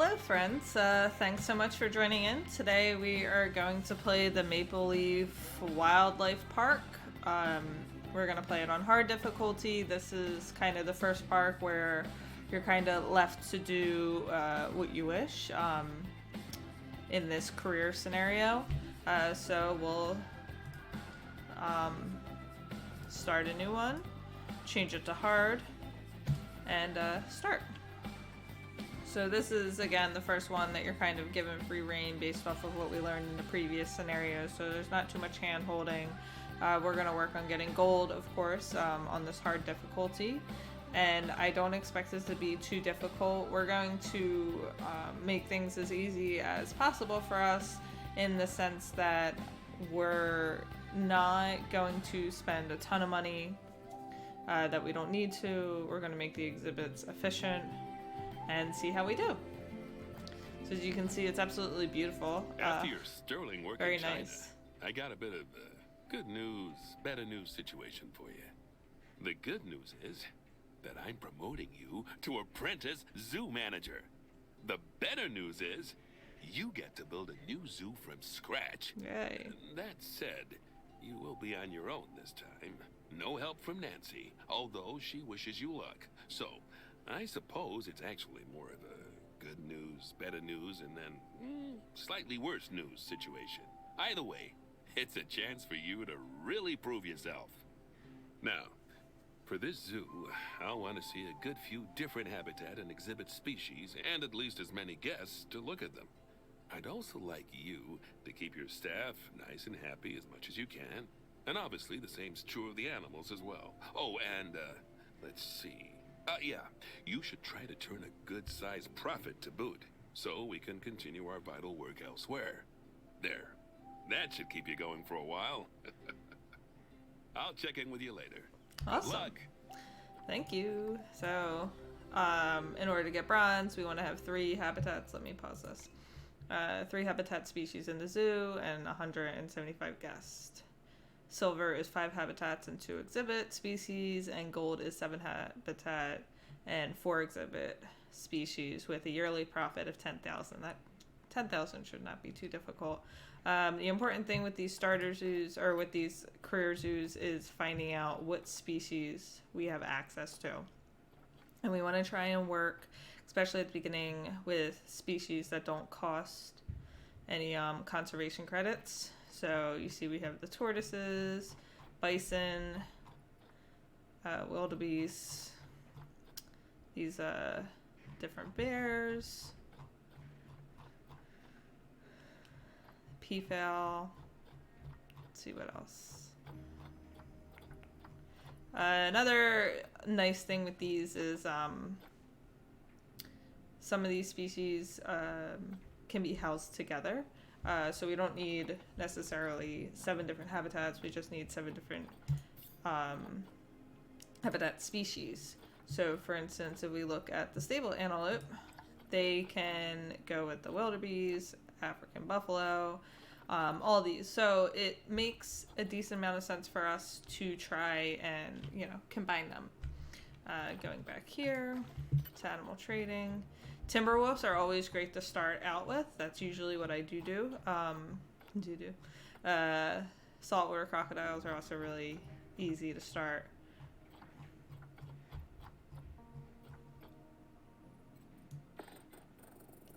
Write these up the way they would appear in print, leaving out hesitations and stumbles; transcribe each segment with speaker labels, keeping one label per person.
Speaker 1: Hello friends, thanks so much for joining in. Today we are going to play the Maple Leaf Wildlife Park. We're going to play it on hard difficulty. This is kind of the first park where you're kind of left to do what you wish in this career scenario. So we'll start a new one, change it to hard, and start. So this is, again, the first one that you're kind of given free reign based off of what we learned in the previous scenario, so there's not too much hand-holding. We're going to work on getting gold, of course, on this hard difficulty, and I don't expect this to be too difficult. We're going to make things as easy as possible for us in the sense that we're not going to spend a ton of money that we don't need to. We're going to make the exhibits efficient and see how we do. So as you can see, it's absolutely beautiful.
Speaker 2: After your sterling work
Speaker 1: very
Speaker 2: in China,
Speaker 1: nice.
Speaker 2: I got a bit of good news, better news situation for you. The good news is that I'm promoting you to apprentice zoo manager. The better news is you get to build a new zoo from scratch.
Speaker 1: Yay.
Speaker 2: That said, you will be on your own this time. No help from Nancy, although she wishes you luck. So, I suppose it's actually more of a good news, better news, and then slightly worse news situation. Either way, it's a chance for you to really prove yourself. Now, for this zoo, I'll want to see a good few different habitat and exhibit species, and at least as many guests to look at them. I'd also like you to keep your staff nice and happy as much as you can. And obviously the same's true of the animals as well. Oh, and, let's see. Yeah, you should try to turn a good-sized profit to boot, so we can continue our vital work elsewhere. There. That should keep you going for a while. I'll check in with you later.
Speaker 1: Awesome.
Speaker 2: Good luck.
Speaker 1: Thank you. So, in order to get bronze, we want to have 3 habitats. Let me pause this. 3 habitat species in the zoo and 175 guests. Silver is 5 habitats and 2 exhibit species, and gold is 7 habitat and 4 exhibit species with a yearly profit of 10,000. That 10,000 should not be too difficult. The important thing with these starter zoos or with these career zoos is finding out what species we have access to. And we want to try and work, especially at the beginning, with species that don't cost any conservation credits. So you see we have the tortoises, bison, wildebeest, these different bears, peafowl. Let's see what else. Another nice thing with these is some of these species can be housed together. So we don't need necessarily 7 different habitats. We just need 7 different habitat species. So for instance, if we look at the stable antelope, they can go with the wildebeest, African buffalo, all these. So it makes a decent amount of sense for us to try and, combine them. Going back here to animal trading. Timber wolves are always great to start out with. That's usually what I do. Saltwater crocodiles are also really easy to start.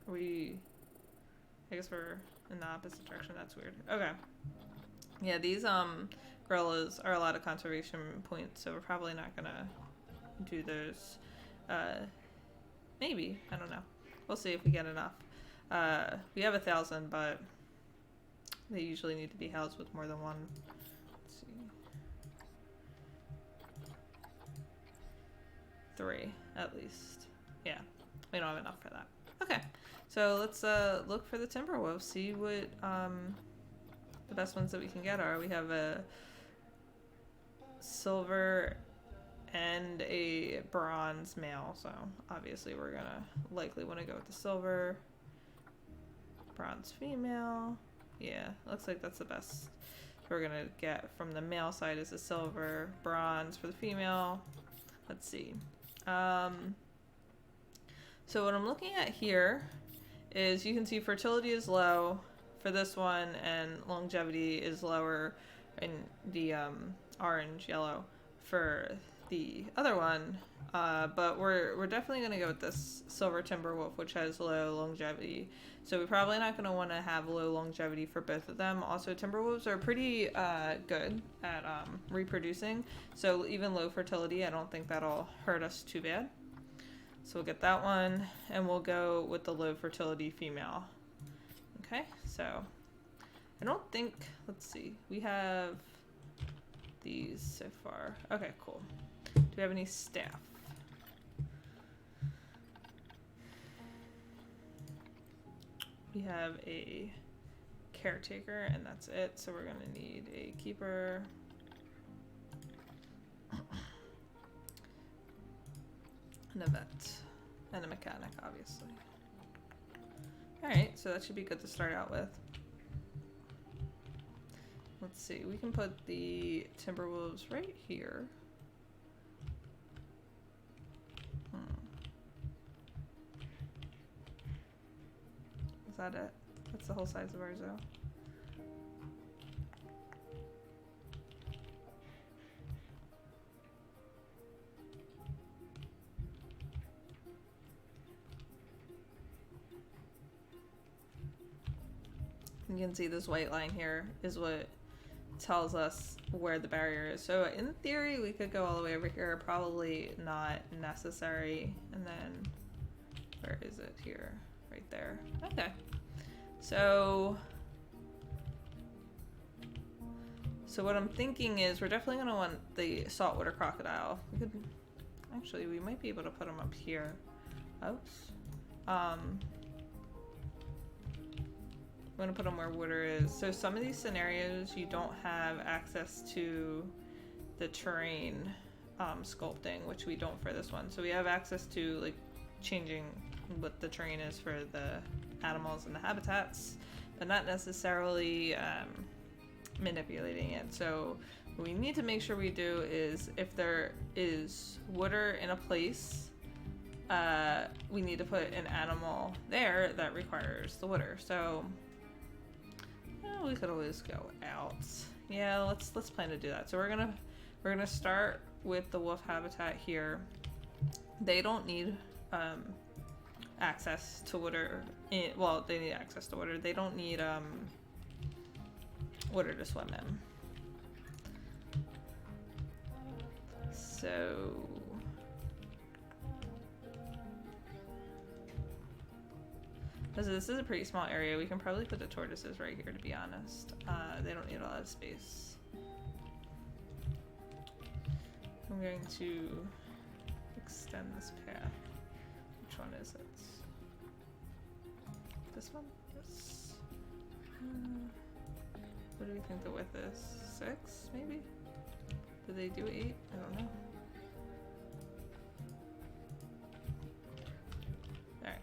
Speaker 1: I guess we're in the opposite direction. That's weird. Okay. Yeah, these gorillas are a lot of conservation points, so we're probably not gonna do those. Maybe. I don't know. We'll see if we get enough. We have 1,000, but they usually need to be housed with more than one. Let's see. 3, at least. Yeah. We don't have enough for that. Okay. So let's look for the timber wolves, see what the best ones that we can get are. We have a silver and a bronze male, so obviously we're gonna likely want to go with the silver. Bronze female. Yeah, looks like that's the best we're gonna get from the male side is a silver. Bronze for the female. Let's see. So what I'm looking at here is you can see fertility is low for this one, and longevity is lower in the orange yellow for the other one. But we're definitely gonna go with this silver timber wolf, which has low longevity. So we're probably not gonna want to have low longevity for both of them. Also, timber wolves are pretty good at reproducing, so even low fertility, I don't think that'll hurt us too bad. So we'll get that one, and we'll go with the low fertility female. Okay, so I don't think, let's see, we have these so far. Okay, cool. Do we have any staff? We have a caretaker, and that's it. So we're gonna need a keeper. And a vet. And a mechanic, obviously. Alright, so that should be good to start out with. Let's see, we can put the Timberwolves right here. Is that it? That's the whole size of our zoo. You can see this white line here is what tells us where the barrier is. So in theory, we could go all the way over here. Probably not necessary. And then, where is it here? Right there. Okay. So what I'm thinking is we're definitely going to want the saltwater crocodile. We could, actually, we might be able to put them up here. Oops. I'm going to put them where water is. So some of these scenarios, you don't have access to the terrain sculpting, which we don't for this one. So we have access to like changing what the terrain is for the animals and the habitats, but not necessarily manipulating it. So what we need to make sure we do is if there is water in a place, we need to put an animal there that requires the water. So we could always go out. Yeah, let's plan to do that. So we're gonna start with the wolf habitat here. They don't need access to water. Well, they need access to water. They don't need water to swim in. So this is a pretty small area. We can probably put the tortoises right here, to be honest. They don't need a lot of space. I'm going to extend this path. Which one is it? This one? Yes. What do we think the width is? 6, maybe? Did they do 8? I don't know. Alright.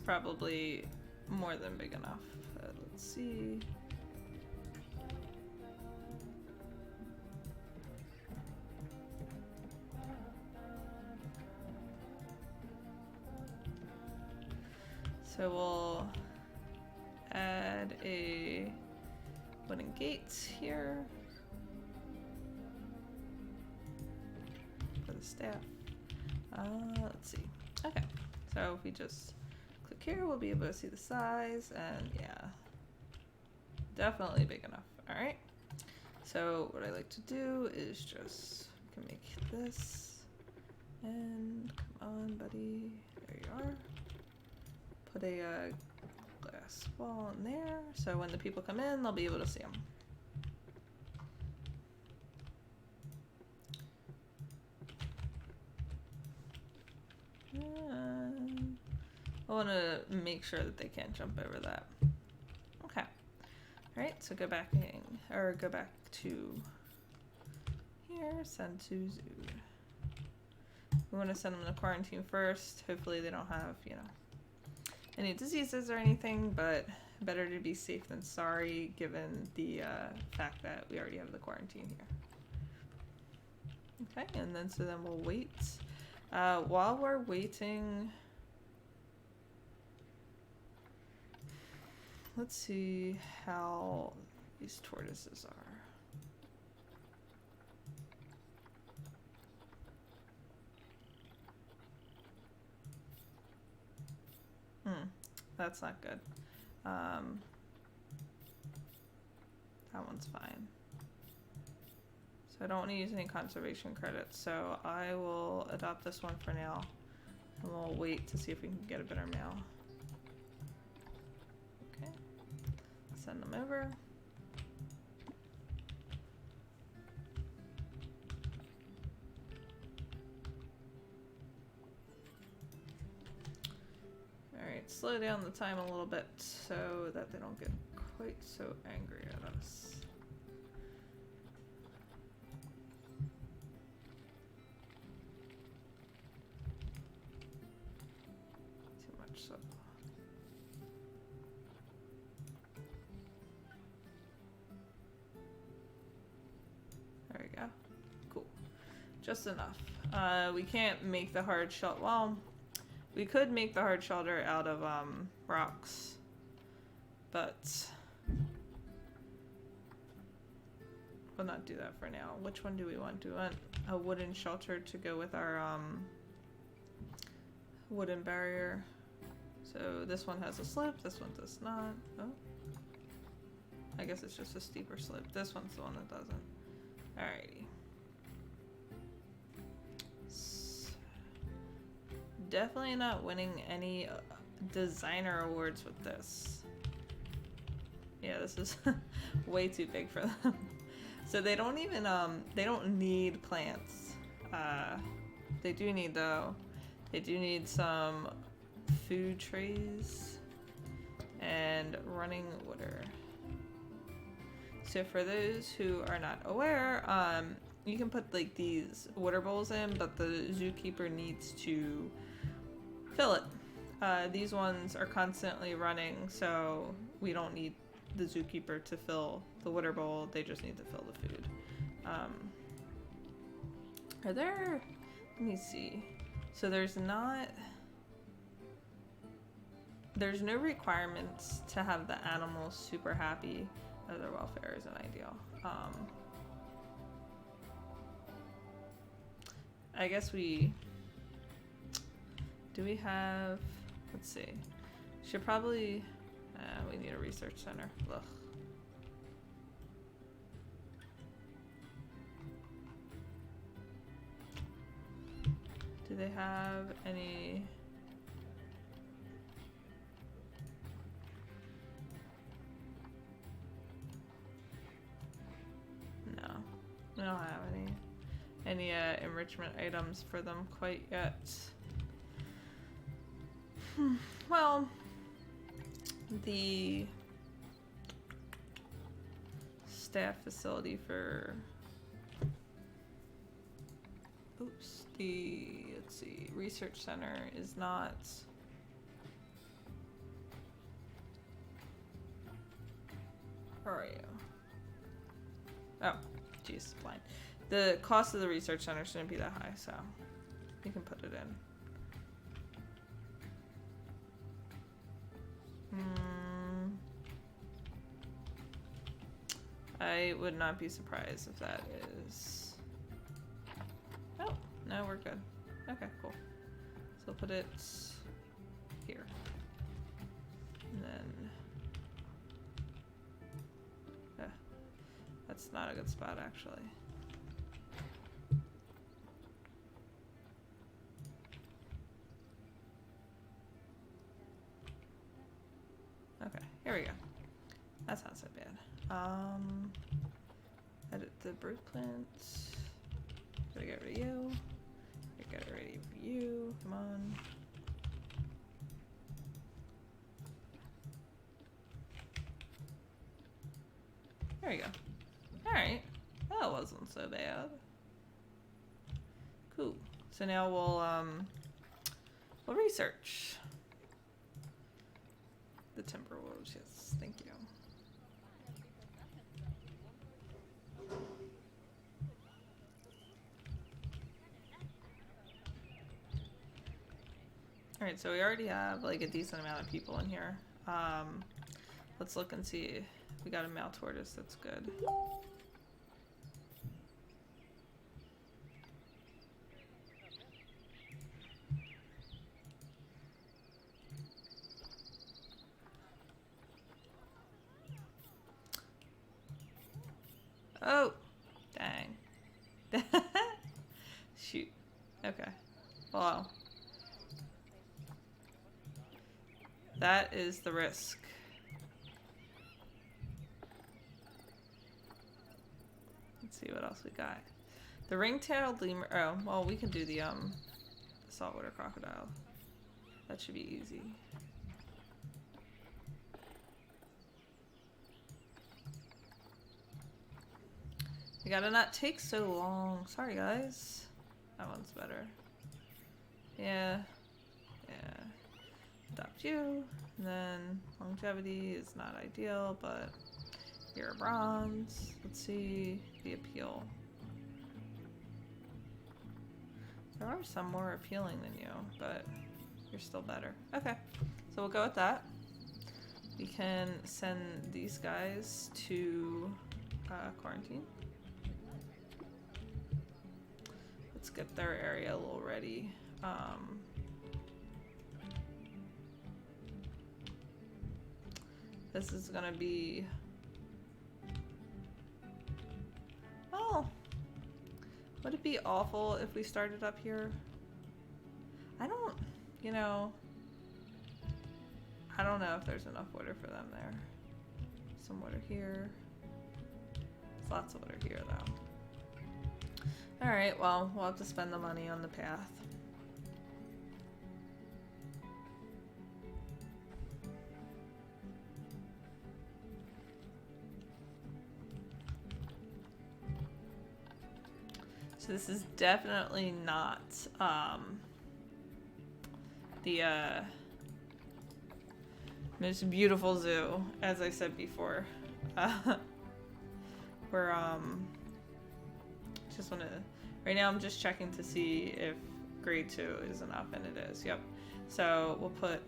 Speaker 1: Probably more than big enough. Let's see. So we'll add a wooden gate here for the staff. Let's see. Okay, so if we just here, we'll be able to see the size, and yeah, definitely big enough. All right, so what I like to do is just, we can make this, and come on, buddy, there you are. Put a glass wall in there, so when the people come in, they'll be able to see them. I want to make sure that they can't jump over that. Okay. All right. So go back to here. Send to zoo. We want to send them to quarantine first. Hopefully they don't have, you know, any diseases or anything, but better to be safe than sorry given the fact that we already have the quarantine here. Okay, and then so then we'll wait. While we're waiting, let's see how these tortoises are. That's not good. That one's fine. So I don't want to use any conservation credits, so I will adopt this one for now. And we'll wait to see if we can get a better male. Okay. Send them over. Alright, slow down the time a little bit so that they don't get quite so angry at us. Too much so. There we go. Cool. Just enough. We can't make the hard shelter. Well, we could make the hard shelter out of rocks, but we'll not do that for now. Which one do we want? Do we want a wooden shelter to go with our wooden barrier? So this one has a slope, this one does not. Oh, I guess it's just a steeper slope. This one's the one that doesn't. Alrighty. Definitely not winning any designer awards with this. Yeah, this is way too big for them. So they don't even they don't need plants. They do need though. They do need some food trays and running water. So for those who are not aware, you can put like these water bowls in, but the zookeeper needs to fill it. These ones are constantly running, so we don't need the zookeeper to fill the water bowl. They just need to fill the food. Are there... Let me see. So there's no requirements to have the animals super happy. Their welfare isn't ideal. I guess we... Do we have... Let's see. Should probably... we need a research center. Ugh. Do they have any... No. We don't have any enrichment items for them quite yet. Well, the staff facility for, let's see, research center is not, where are you? Oh, geez, blind. The cost of the research center shouldn't be that high, so you can put it in. I would not be surprised if that is... Oh, no, we're good. Okay, cool. So put it here. And then... that's not a good spot, actually. Okay, here we go. That's not so bad. Edit the birth plants. Gotta get rid of you. Get it ready for you. Come on. There we go. Alright. That wasn't so bad. Cool. So now we'll research the Timberwolves. Yes, thank you. Alright, so we already have like a decent amount of people in here. Let's look and see if we got a male tortoise. That's good. Oh, dang. Shoot. Okay. Well, that is the risk. Let's see what else we got. The ring-tailed lemur. Oh, well, we can do the saltwater crocodile. That should be easy. You gotta not take so long. Sorry, guys. That one's better. Yeah. Yeah. Adopt you. And then longevity is not ideal, but you're a bronze. Let's see the appeal. There are some more appealing than you, but you're still better. Okay. So we'll go with that. We can send these guys to quarantine. Let's get their area a little ready. This is gonna be... Oh! Would it be awful if we started up here? I don't... You know... I don't know if there's enough water for them there. Some water here. There's lots of water here, though. Alright, well, we'll have to spend the money on the path. So this is definitely not, the, most beautiful zoo, as I said before. We're, just wanna... Right now I'm just checking to see if grade 2 is enough, and it is, yep. So we'll put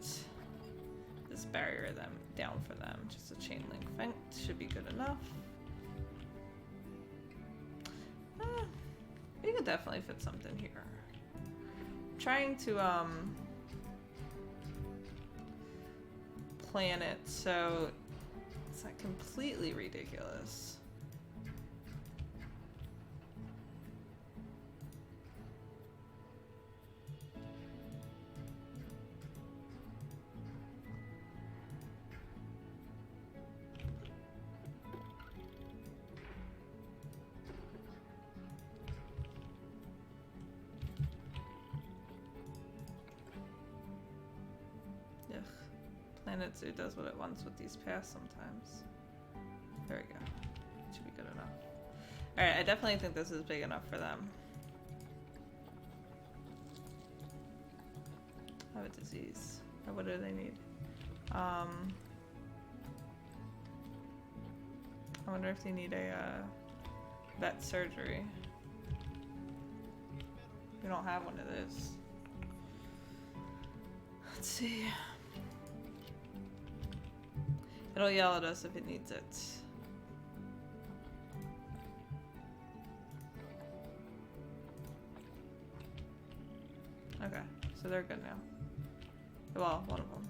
Speaker 1: this barrier down for them. Just a chain link fence should be good enough. We could definitely fit something here. I'm trying to plan it so it's not completely ridiculous. Planet Zoo does what it wants with these paths sometimes. There we go. Should be good enough. Alright, I definitely think this is big enough for them. I have a disease. Or what do they need? I wonder if they need a vet surgery. We don't have one of those. Let's see. It'll yell at us if it needs it. Okay, so they're good now. Well, one of them.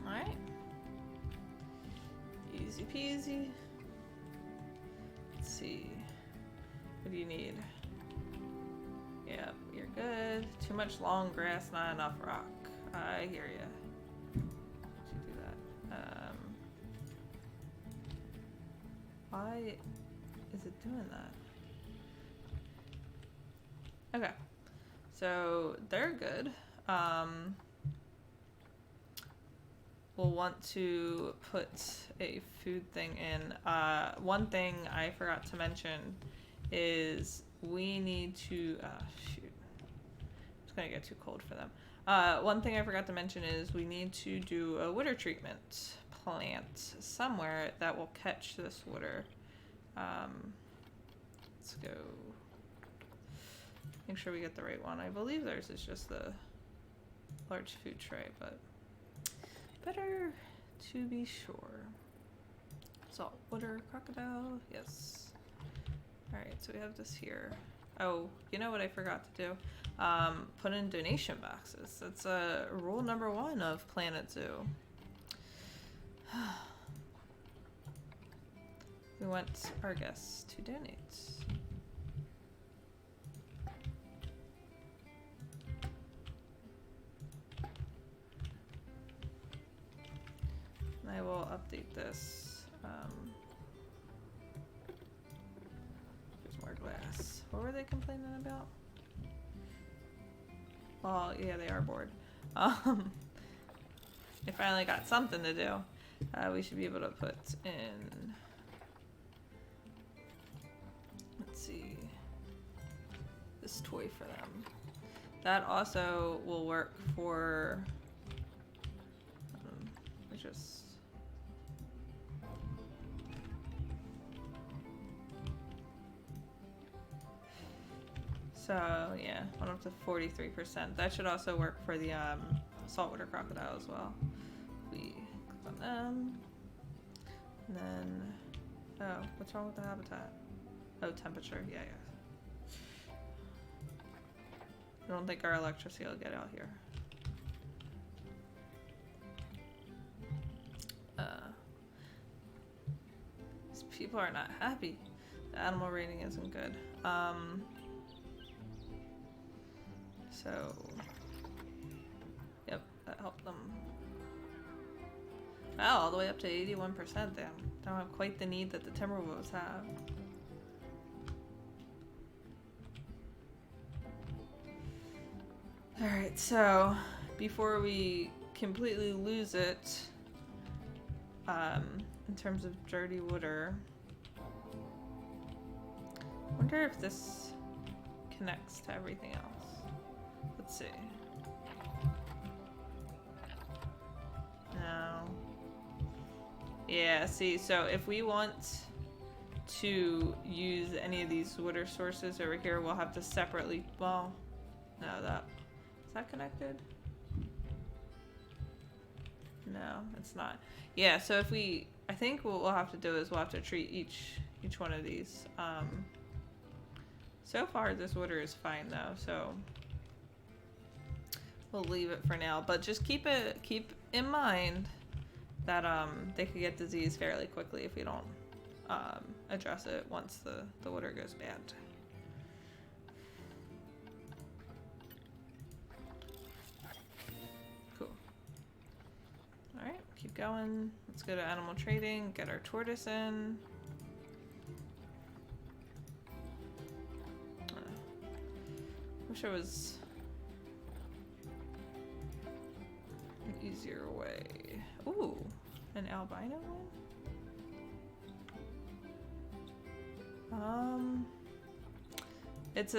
Speaker 1: Alright. Easy peasy. Let's see. What do you need? Yep, you're good. Too much long grass, not enough rock. I hear ya. Should do that. Why is it doing that? Okay. So they're good. We'll want to put a food thing in. One thing I forgot to mention is we need to. Shoot. It's gonna get too cold for them. One thing I forgot to mention is we need to do a water treatment plant somewhere that will catch this water. Let's go. Make sure we get the right one. I believe theirs is just the large food tray, but better to be sure. Saltwater crocodile, yes. Alright, so we have this here. Oh, you know what I forgot to do? Put in donation boxes. That's rule number 1 of Planet Zoo. We want our guests to donate. I will update this. There's more glass. What were they complaining about? Well, yeah, they are bored. They finally got something to do. We should be able to put in. Let's see. This toy for them. That also will work for. Just. So yeah, went up to 43%. That should also work for the saltwater crocodile as well. We click on them, and then oh, what's wrong with the habitat? Oh, temperature. Yeah. I don't think our electricity will get out here. These people are not happy. The animal rating isn't good. So, yep, that helped them. Wow, all the way up to 81%. Damn, don't have quite the need that the Timberwolves have. Alright, so before we completely lose it, in terms of dirty water, I wonder if this connects to everything else. Let's see. No. Yeah, see, so if we want to use any of these water sources over here, we'll have to separately, well, no, is that connected? No, it's not. Yeah, so if I think what we'll have to do is we'll have to treat each one of these. So far this water is fine though, so we'll leave it for now. But just keep in mind that they could get disease fairly quickly if we don't address it once the water goes bad. Cool. Alright, keep going. Let's go to animal trading, get our tortoise in. Wish there was an easier way. Ooh, an albino one? It's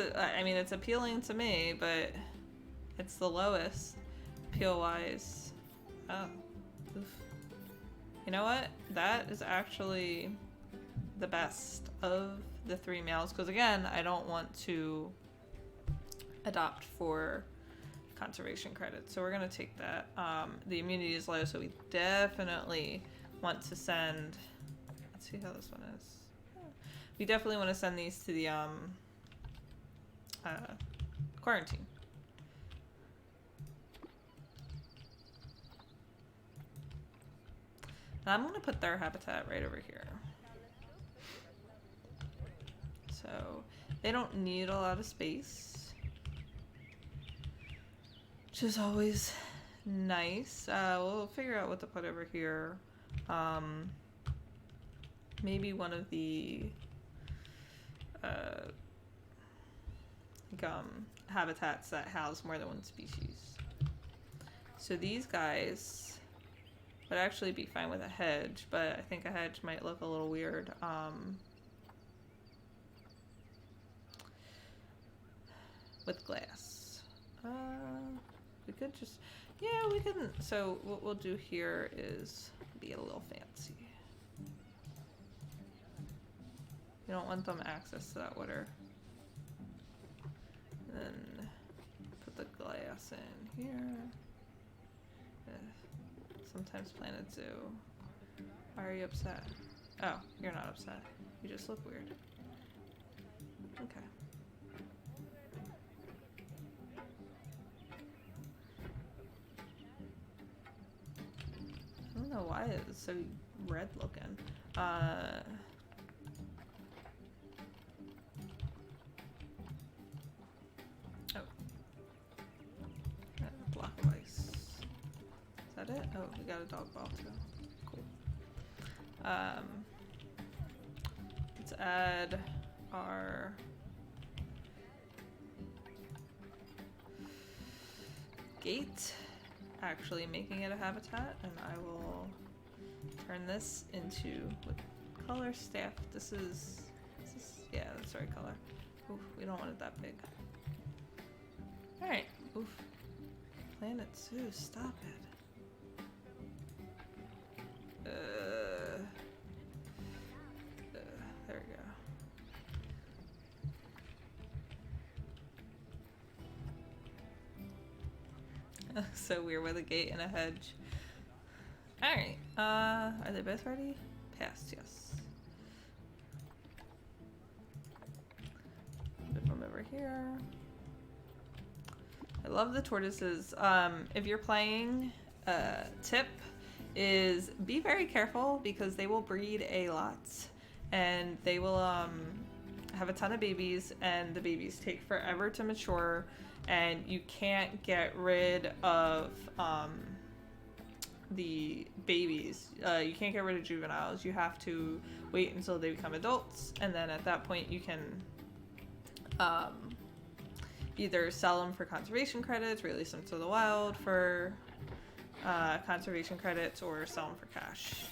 Speaker 1: appealing to me, but it's the lowest appeal-wise. Oh, oof. You know what? That is actually the best of the 3 males, because again, I don't want to adopt for conservation credit, so we're gonna take that. The immunity is low, so we definitely want to send. Let's see how this one is. We definitely want to send these to the quarantine. And I'm gonna put their habitat right over here. So they don't need a lot of space, which is always nice. We'll figure out what to put over here. Maybe one of the make habitats that house more than one species. So these guys would actually be fine with a hedge, but I think a hedge might look a little weird. With glass. We could just, yeah, we can. So what we'll do here is be a little fancy. You don't want them access to that water. And then put the glass in here. Sometimes Planet Zoo. Why are you upset? Oh, you're not upset. You just look weird. Okay. I don't know why it's so red looking. Oh. Block of ice. Is that it? Oh, we got a dog ball too. Cool. Let's add our gate. Actually making it a habitat, and I will turn this into what color staff. This is yeah, that's the right color. Oof, we don't want it that big. Alright, oof. Planet Zoo, stop it. There we go. So weird with a gate and a hedge. Alright, are they both ready? Passed, yes. Move them over here. I love the tortoises. If you're playing, tip is be very careful because they will breed a lot. And they will have a ton of babies, and the babies take forever to mature. And you can't get rid of the babies. You can't get rid of juveniles. You have to wait until they become adults, and then at that point you can either sell them for conservation credits, release them to the wild for conservation credits, or sell them for cash.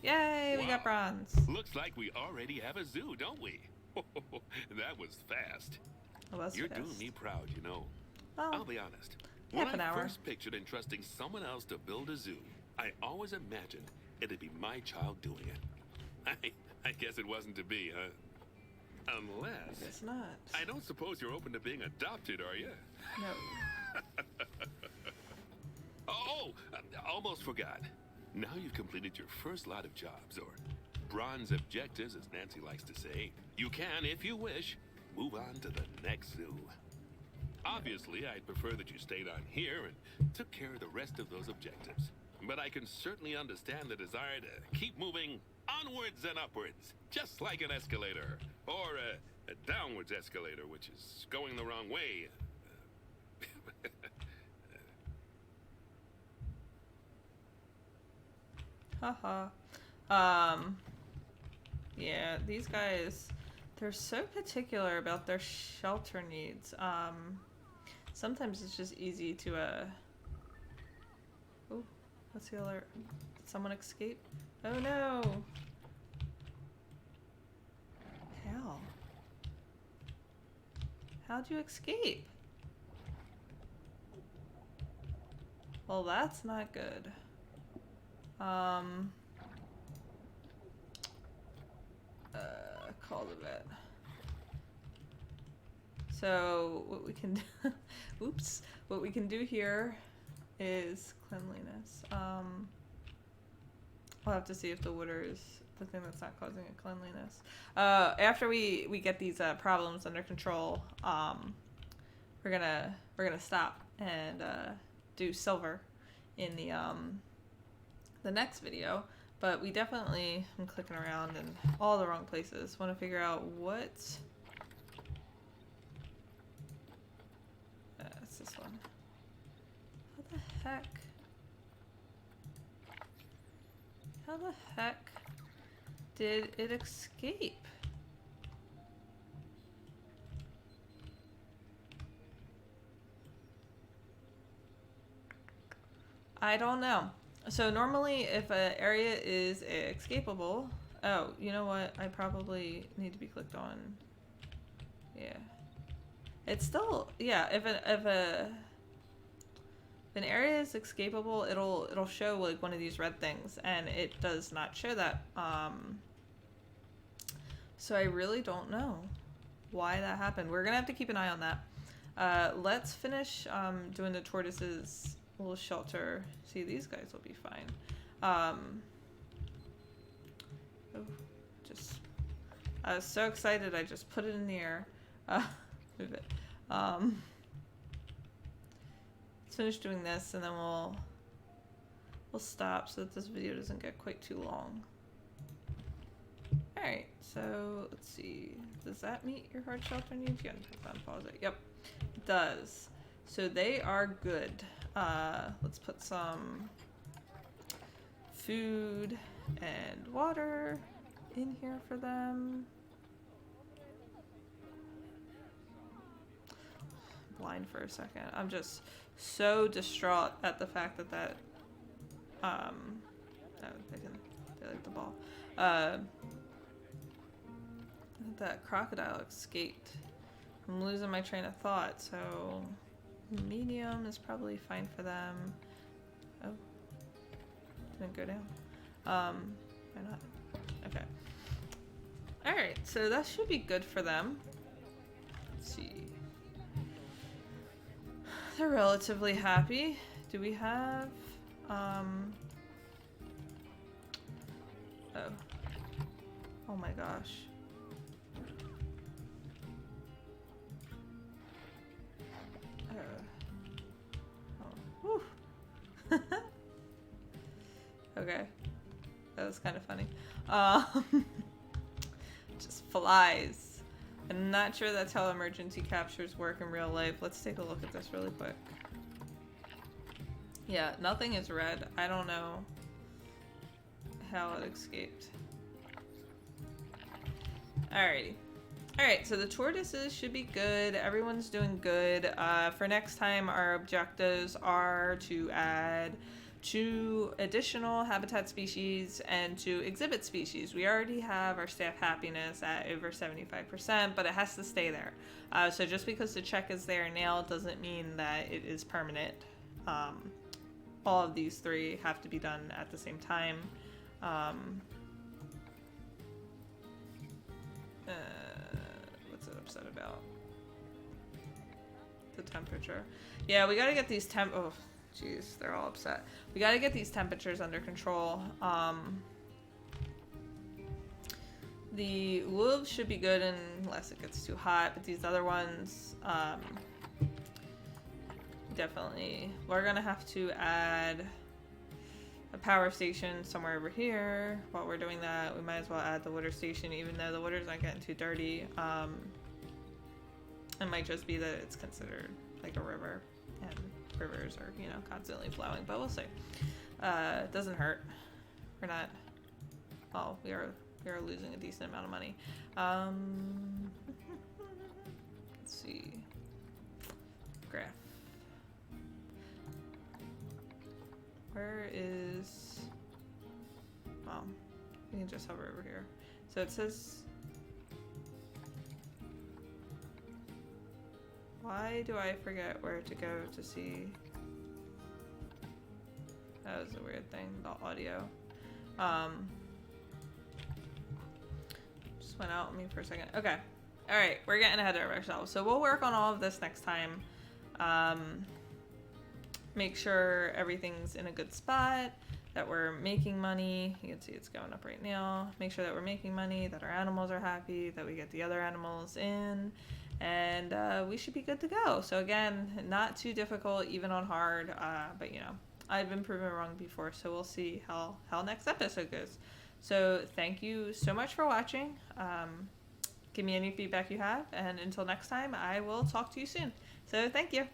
Speaker 1: Yay, we got bronze.
Speaker 2: Looks like we already have a zoo, don't we? That was fast. You're doing me proud, you know.
Speaker 1: Well,
Speaker 2: I'll be honest.
Speaker 1: half an
Speaker 2: When I
Speaker 1: hour.
Speaker 2: first pictured entrusting someone else to build a zoo, I always imagined it'd be my child doing it. I guess it wasn't to be, huh? Unless...
Speaker 1: It's not.
Speaker 2: I don't suppose you're open to being adopted, are you?
Speaker 1: No.
Speaker 2: Almost forgot. Now you've completed your first lot of jobs, or bronze objectives, as Nancy likes to say. You can, if you wish, move on to the next zoo. Obviously, I'd prefer that you stayed on here and took care of the rest of those objectives. But I can certainly understand the desire to keep moving onwards and upwards, just like an escalator, or a downwards escalator, which is going the wrong way.
Speaker 1: Haha. Yeah, these guys, they're so particular about their shelter needs. Sometimes it's just easy to, oh, what's the alert? Did someone escape? Oh no! How? How'd you escape? Well, that's not good. Call the vet. So what we can do, oops, what we can do here is cleanliness. We'll have to see if the water is the thing that's not causing a cleanliness. After we get these problems under control, we're gonna stop and do silver in the next video. But we definitely, I'm clicking around in all the wrong places. Want to figure out what. It's this one. How the heck? How the heck did it escape? I don't know. So normally if an area is escapable... Oh, you know what? I probably need to be clicked on. Yeah. It's still... Yeah, if an area is escapable, it'll show like one of these red things, and it does not show that. So I really don't know why that happened. We're gonna have to keep an eye on that. Let's finish doing the tortoise's little shelter. See, these guys will be fine. I was so excited I just put it in the air. Move it. Let's finish doing this and then we'll stop so that this video doesn't get quite too long. Alright, so let's see. Does that meet your hard shelter needs? You gotta pause it. Yep, it does. So they are good. Let's put some food and water in here for them. Blind for a second. I'm just so distraught at the fact that oh, they like the ball. That crocodile escaped. I'm losing my train of thought, so medium is probably fine for them. Oh, didn't go down. Why not? Okay. Alright, so that should be good for them. Let's see. They're relatively happy. Do we have, oh. Oh my gosh. Oh. Whew. Okay. That was kind of funny. Just flies. I'm not sure that's how emergency captures work in real life. Let's take a look at this really quick. Yeah, nothing is red. I don't know how it escaped. Alrighty. Alright, so the tortoises should be good. Everyone's doing good. For next time, our objectives are to add 2 additional habitat species and 2 exhibit species. We already have our staff happiness at over 75%, but it has to stay there. So just because the check is there now doesn't mean that it is permanent. All of these 3 have to be done at the same time. What's it upset about? The temperature. Yeah, we gotta get these oh, jeez, they're all upset. We gotta get these temperatures under control. The wolves should be good unless it gets too hot, but these other ones, definitely. We're gonna have to add a power station somewhere over here. While we're doing that, we might as well add the water station, even though the water's not getting too dirty. It might just be that it's considered like a river, and rivers are, you know, constantly flowing, but we'll see. It doesn't hurt. We're not... Oh, we are losing a decent amount of money. Let's see. Graph. Where is... Well, we can just hover over here. So it says... Why do I forget where to go to see? That was a weird thing about audio. Just went out on me for a second. Okay. Alright, we're getting ahead of ourselves. So we'll work on all of this next time. Make sure everything's in a good spot, that we're making money. You can see it's going up right now. Make sure that we're making money, that our animals are happy, that we get the other animals in, and we should be good to go. So again, not too difficult, even on hard, but you know, I've been proven wrong before, so we'll see how next episode goes. So thank you so much for watching. Give me any feedback you have, and until next time, I will talk to you soon. So thank you.